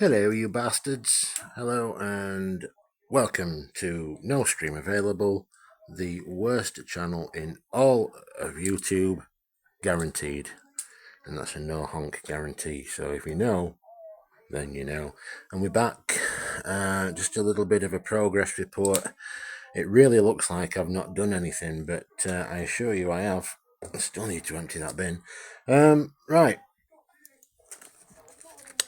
Hello, you bastards. Hello, and welcome to No Stream Available, the worst channel in all of YouTube, guaranteed. And that's a no honk guarantee. So if you know, then you know. And we're back. Just a little bit of a progress report. It really looks like I've not done anything, but I assure you I have. I still need to empty that bin. Right.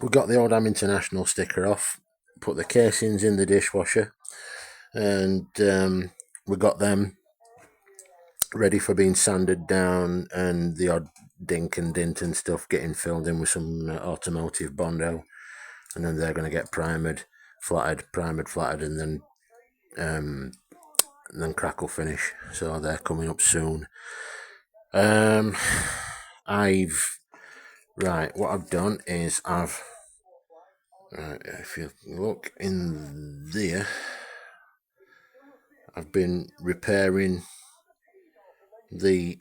We got the Oldham International sticker off, put the casings in the dishwasher, and we got them ready for being sanded down, and the odd dink and dint and stuff getting filled in with some automotive Bondo, and then they're going to get primered, flattered, and then crackle finish. So they're coming up soon. What I've done is if you look in there, I've been repairing the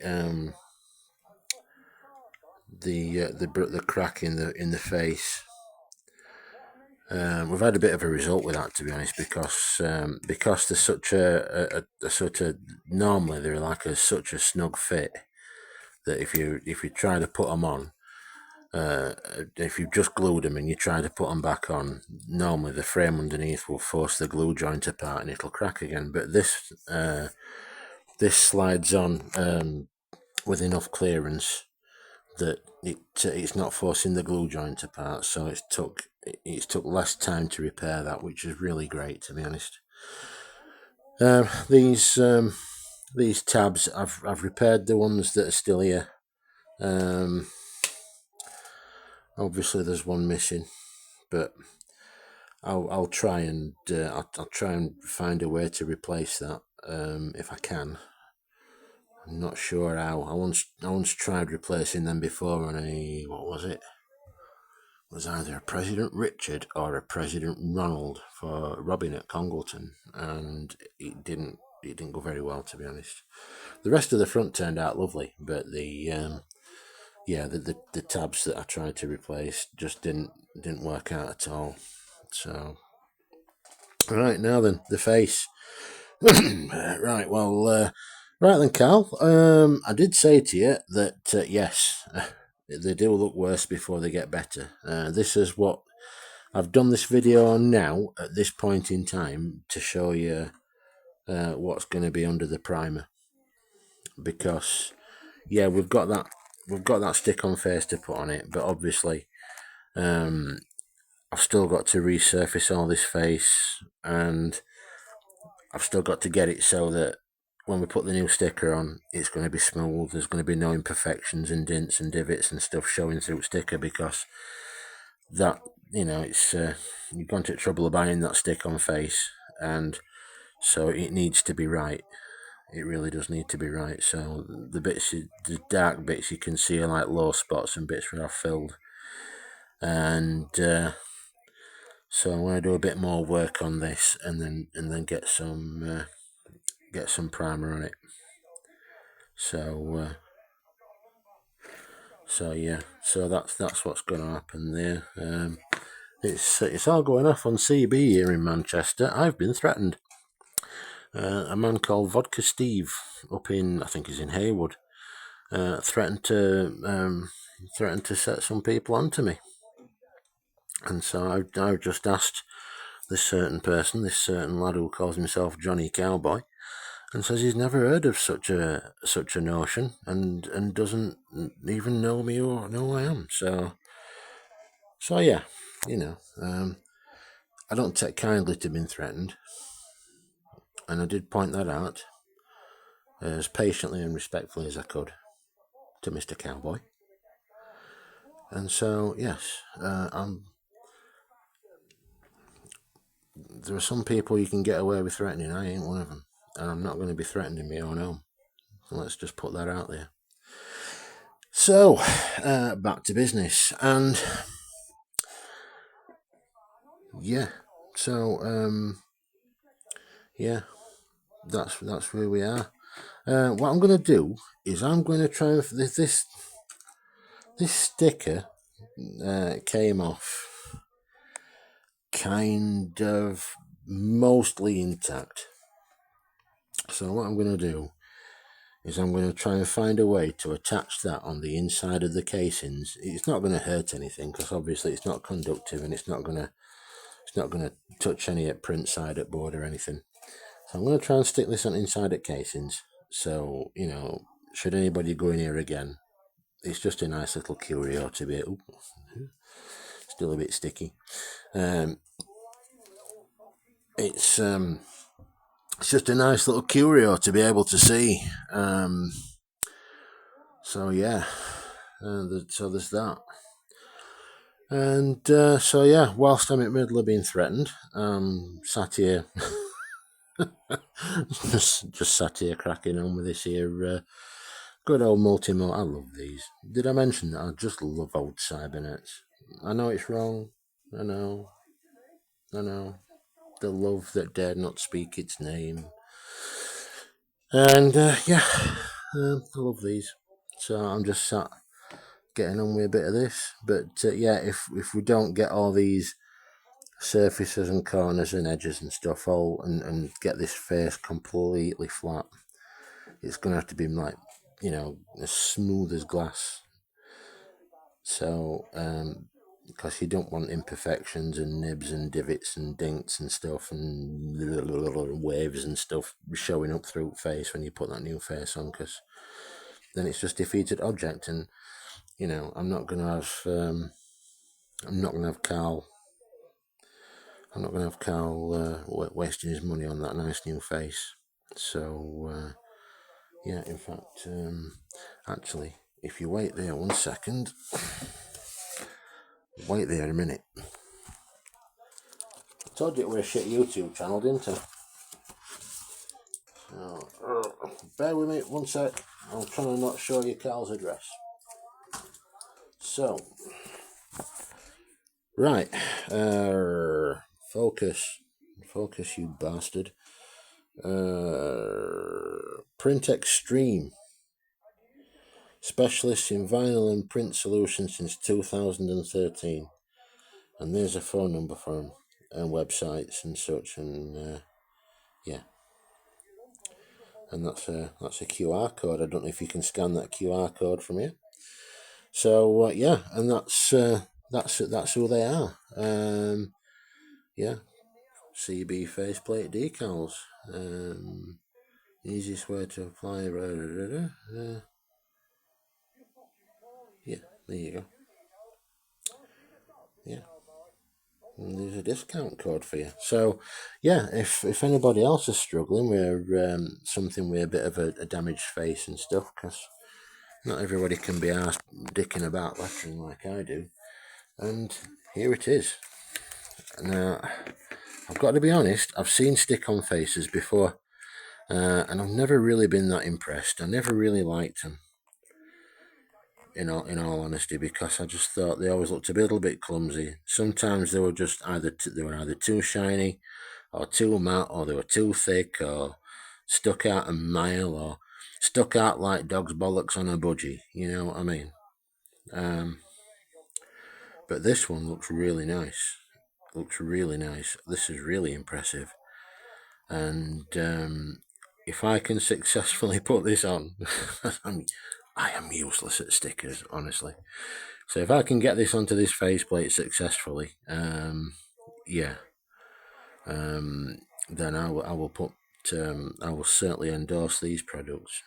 crack in the face. We've had a bit of a result with that, to be honest, because there's such a sort of, normally they're like such a snug fit that if you try to put them on, if you've just glued them and you try to put them back on, normally the frame underneath will force the glue joint apart and it'll crack again. But this slides on with enough clearance that it's not forcing the glue joint apart, so it's took less time to repair that, which is really great, to be honest. These tabs, I've repaired the ones that are still here. Obviously there's one missing, but I'll try and find a way to replace that if I can. I'm not sure how. I once tried replacing them before on what was it? It was either a President Richard or a President Ronald for Robin at Congleton, and it didn't go very well, to be honest. The rest of the front turned out lovely, but the tabs that I tried to replace just didn't work out at all. So, right, now then, the face. Right, well, right then, Carl. I did say to you that yes, they do look worse before they get better. This is what I've done this video on now at this point in time to show you what's going to be under the primer, because yeah, we've got that stick-on face to put on it, but obviously I've still got to resurface all this face, and I've still got to get it so that when we put the new sticker on, it's going to be smooth. There's going to be no imperfections and dints and divots and stuff showing through sticker, because that, it's you've gone to trouble of buying that stick-on face, and so it needs to be right. It really does need to be right. So the dark bits you can see are like low spots and bits that are filled, and so I'm going to do a bit more work on this, and then get some primer on it. So yeah, so that's what's going to happen there. It's all going off on CB here in Manchester. I've been threatened. A man called Vodka Steve up in, I think he's in Haywood, threatened to set some people onto me. And so I've just asked this certain lad who calls himself Johnny Cowboy, and says he's never heard of such a notion, and doesn't even know me or know who I am. So yeah, I don't take kindly to being threatened, and I did point that out as patiently and respectfully as I could to Mr. Cowboy. And so yes, there are some people you can get away with threatening. I ain't one of them, and I'm not going to be threatening my own home. So let's just put that out there. So back to business, and yeah, so yeah, that's where we are. What I'm going to do is I'm going to try this sticker came off kind of mostly intact. So what I'm going to do is I'm going to try and find a way to attach that on the inside of the casings. It's not going to hurt anything because obviously it's not conductive and it's not going to touch any print side at board or anything. So I'm going to try and stick this on inside at casings. So, you know, should anybody go in here again, it's just a nice little curio to be. Ooh, still a bit sticky. It's just a nice little curio to be able to see. So yeah, so there's that. And so yeah, whilst I'm in the middle of being threatened, sat here, just sat here cracking on with this here good old multimode. I love these. Did I mention that I just love old Cybernets? I know it's wrong. I know. The love that dared not speak its name. And yeah, I love these. So I'm just sat getting on with a bit of this. But yeah, if we don't get all these surfaces and corners and edges and stuff all and get this face completely flat, it's going to have to be like, you know, as smooth as glass. So because you don't want imperfections and nibs and divots and dinks and stuff and waves and stuff showing up through face when you put that new face on, because then it's just defeated object. And you know, I'm not gonna have Carl wasting his money on that nice new face. So yeah, in fact, actually, if you wait there 1 second, wait there a minute. I told you it was a shit YouTube channel, didn't I? Bear with me 1 sec. I'm trying to not show you Carl's address. So, right, focus, you bastard. Print Extreme, specialists in vinyl and print solutions since 2013, and there's a phone number for them and websites and such, and yeah, and that's a QR code. I don't know if you can scan that QR code from here. So yeah, and that's who they are. Yeah, CB faceplate decals. Easiest way to apply. Yeah, there you go. Yeah, and there's a discount code for you. So yeah, if anybody else is struggling with something with a bit of a damaged face and stuff, because not everybody can be asked dicking about lettering like I do. And here it is. Now, I've got to be honest, I've seen stick-on faces before, and I've never really been that impressed. I never really liked them, in all honesty, because I just thought they always looked a little bit clumsy. Sometimes they were just either too shiny, or too matte, or they were too thick, or stuck out a mile, or stuck out like dog's bollocks on a budgie. You know what I mean? But this one looks really nice. This is really impressive. And if I can successfully put this on, I am useless at stickers, honestly. So if I can get this onto this faceplate successfully, yeah, then I will certainly endorse these products.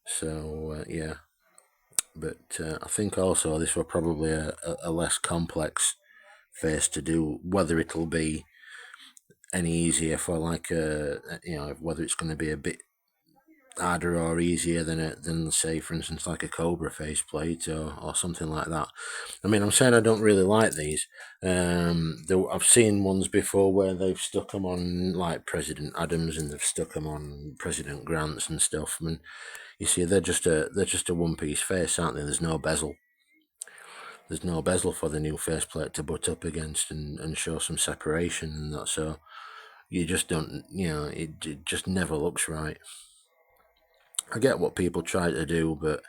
So yeah, but I think also this will probably a less complex face to do. Whether it'll be any easier for like whether it's going to be a bit harder or easier than say, for instance, like a Cobra faceplate or something like that. I mean, I'm saying I don't really like these. I've seen ones before where they've stuck them on like President Adams, and they've stuck them on President Grants and stuff. I mean, you see, they're just a one-piece face, aren't they? There's no bezel. There's no bezel for the new faceplate to butt up against and show some separation and that. So you just don't, it just never looks right. I get what people try to do, but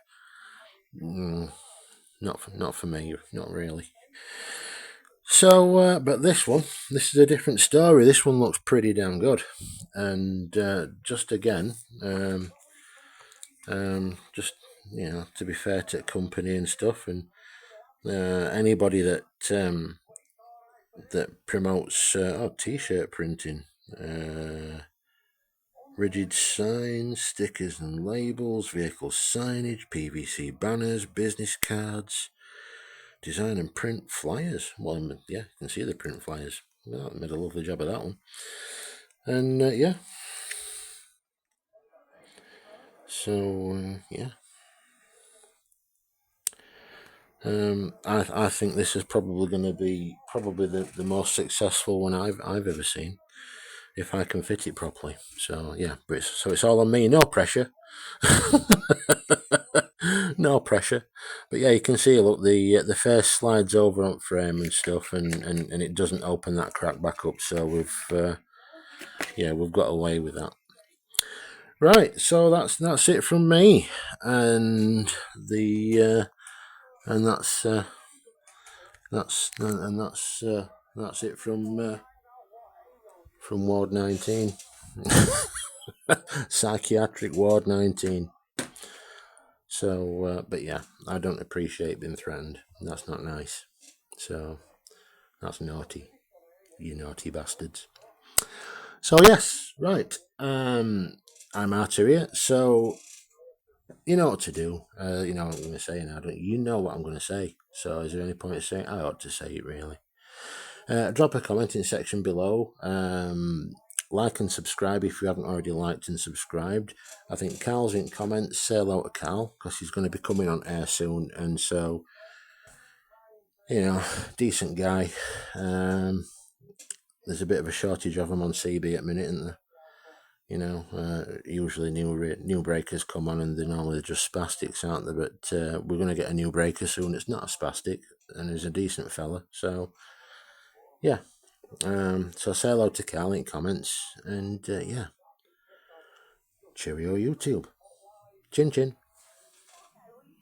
not for me, not really. So, but this is a different story. This one looks pretty damn good, and just again, just to be fair to the company and stuff, and anybody that promotes t-shirt printing, rigid signs, stickers and labels, vehicle signage, PVC banners, business cards, design and print flyers. Well, yeah, you can see the print flyers. Well, I made a lovely job of that one. And yeah, so yeah. I think this is probably going to be the most successful one I've ever seen, if I can fit it properly. So yeah, but it's all on me. No pressure. No pressure. But yeah, you can see, look, the face slides over on frame and stuff, and it doesn't open that crack back up. So we've got away with that. Right, so that's it from me, and the and that's it from Ward 19, psychiatric Ward 19. So, but yeah, I don't appreciate being threatened. That's not nice. So that's naughty, you naughty bastards. So yes, right. I'm out of here. So you know what to do. You know what I'm going to say now. Don't you know what I'm going to say? So is there any point in saying I ought to say it really? Drop a comment in the section below. Like and subscribe if you haven't already liked and subscribed. I think Carl's in comments. Say hello to Carl because he's going to be coming on air soon, and so decent guy. There's a bit of a shortage of them on CB at the minute, isn't there? Usually new breakers come on and they're normally just spastics, aren't they? But we're going to get a new breaker soon. It's not a spastic, and he's a decent fella. So yeah. So say hello to Carl in comments, and yeah. Cheerio, YouTube. Chin chin.